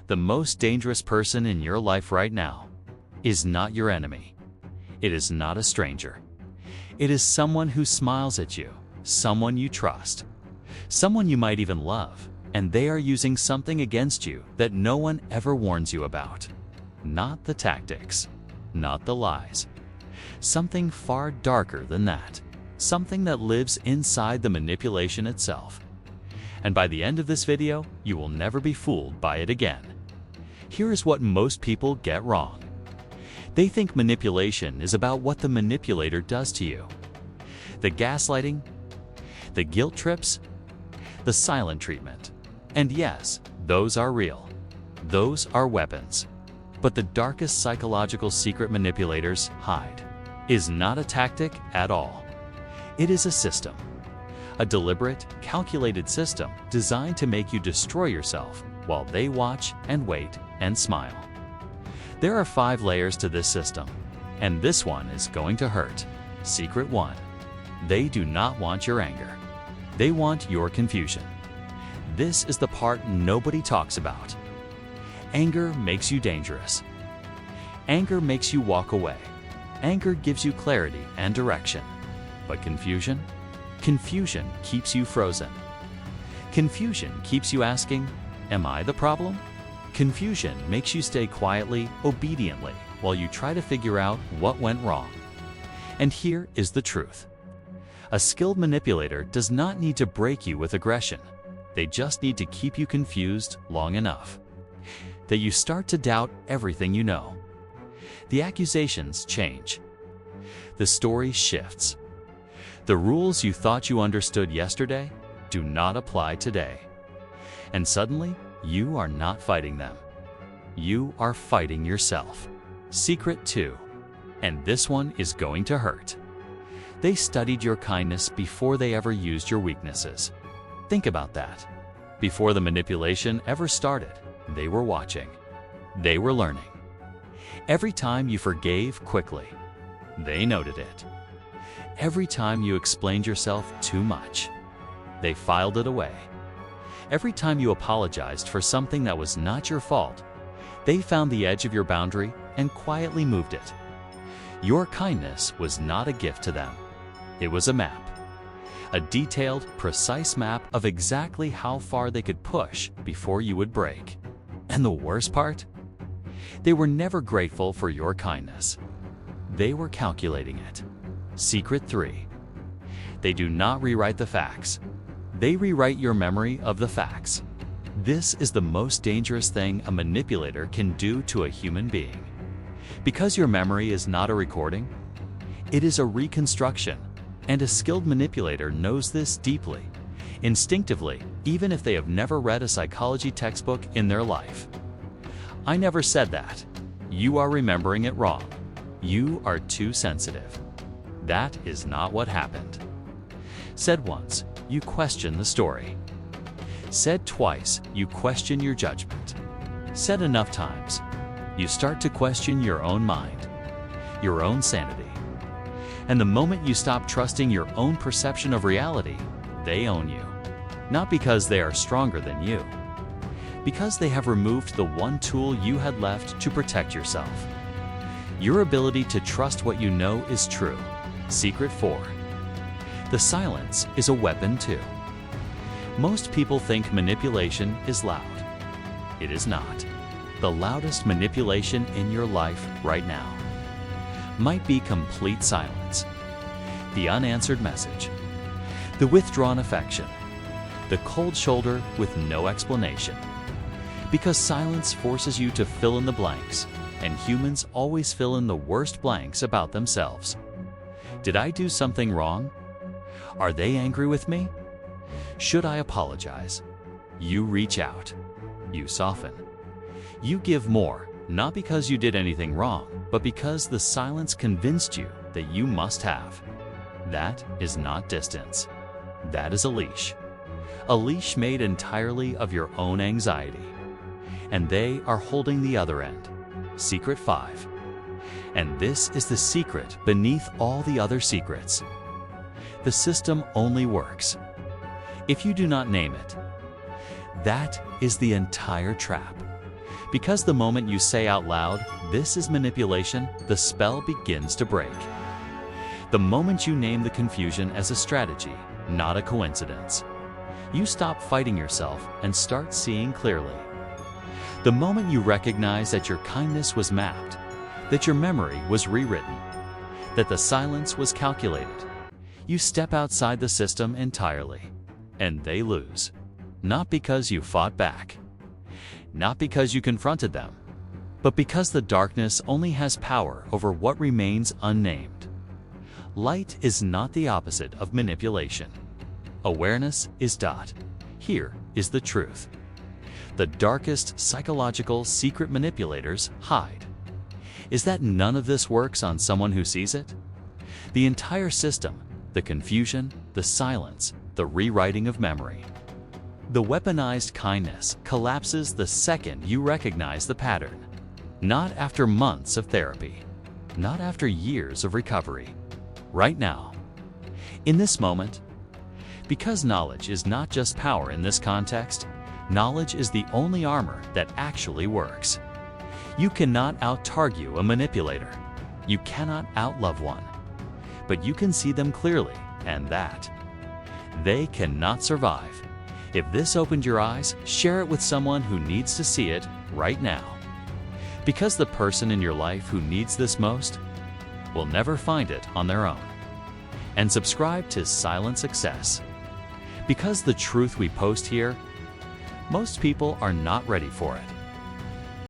The most dangerous person in your life right now is not your enemy. It is not a stranger. It is someone who smiles at you, someone you trust, someone you might even love, and they are using something against you that no one ever warns you about. Not the tactics, not the lies. Something far darker than that. Something that lives inside the manipulation itself. And by the end of this video, you will never be fooled by it again. Here is what most people get wrong. They think manipulation is about what the manipulator does to you. The gaslighting, the guilt trips, the silent treatment. And yes, those are real. Those are weapons. But the darkest psychological secret manipulators hide is not a tactic at all. It is a system. A deliberate, calculated system designed to make you destroy yourself while they watch and wait and smile. There are 5 layers to this system, and this one is going to hurt. Secret 1. They do not want your anger. They want your confusion. This is the part nobody talks about. Anger makes you dangerous. Anger makes you walk away. Anger gives you clarity and direction. But confusion? Confusion keeps you frozen. Confusion keeps you asking, am I the problem? Confusion makes you stay quietly, obediently, while you try to figure out what went wrong. And here is the truth. A skilled manipulator does not need to break you with aggression. They just need to keep you confused long enough that you start to doubt everything you know. The accusations change. The story shifts. The rules you thought you understood yesterday do not apply today. And suddenly, you are not fighting them. You are fighting yourself. Secret 2. And this one is going to hurt. They studied your kindness before they ever used your weaknesses. Think about that. Before the manipulation ever started, they were watching. They were learning. Every time you forgave quickly, they noted it. Every time you explained yourself too much, they filed it away. Every time you apologized for something that was not your fault, they found the edge of your boundary and quietly moved it. Your kindness was not a gift to them. It was a map. A detailed, precise map of exactly how far they could push before you would break. And the worst part? They were never grateful for your kindness. They were calculating it. Secret 3. They do not rewrite the facts. They rewrite your memory of the facts. This is the most dangerous thing a manipulator can do to a human being. Because your memory is not a recording, it is a reconstruction, and a skilled manipulator knows this deeply, instinctively, even if they have never read a psychology textbook in their life. I never said that. You are remembering it wrong. You are too sensitive. That is not what happened. Said once, you question the story. Said twice, you question your judgment. Said enough times, you start to question your own mind, your own sanity. And the moment you stop trusting your own perception of reality, they own you. Not because they are stronger than you, because they have removed the one tool you had left to protect yourself. Your ability to trust what you know is true. Secret 4. The silence is a weapon too. Most people think manipulation is loud. It is not. The loudest manipulation in your life right now might be complete silence, the unanswered message, the withdrawn affection, the cold shoulder with no explanation. Because silence forces you to fill in the blanks, and humans always fill in the worst blanks about themselves. Did I do something wrong? Are they angry with me? Should I apologize? You reach out. You soften. You give more, not because you did anything wrong, but because the silence convinced you that you must have. That is not distance. That is a leash. A leash made entirely of your own anxiety. And they are holding the other end. Secret 5. And this is the secret beneath all the other secrets. The system only works if you do not name it. That is the entire trap. Because the moment you say out loud, "This is manipulation," the spell begins to break. The moment you name the confusion as a strategy, not a coincidence, you stop fighting yourself and start seeing clearly. The moment you recognize that your kindness was mapped, that your memory was rewritten, that the silence was calculated, you step outside the system entirely, and they lose. Not because you fought back, not because you confronted them, but because the darkness only has power over what remains unnamed. Light is not the opposite of manipulation. Awareness is dot. Here is the truth. The darkest psychological secret manipulators hide. Is that none of this works on someone who sees it? The entire system, the confusion, the silence, the rewriting of memory. The weaponized kindness collapses the second you recognize the pattern. Not after months of therapy, not after years of recovery. Right now, in this moment, because knowledge is not just power in this context, knowledge is the only armor that actually works. You cannot out-target a manipulator. You cannot outlove one. But you can see them clearly, and that they cannot survive. If this opened your eyes, share it with someone who needs to see it right now. Because the person in your life who needs this most will never find it on their own. And subscribe to Silent Success. Because the truth we post here, most people are not ready for it.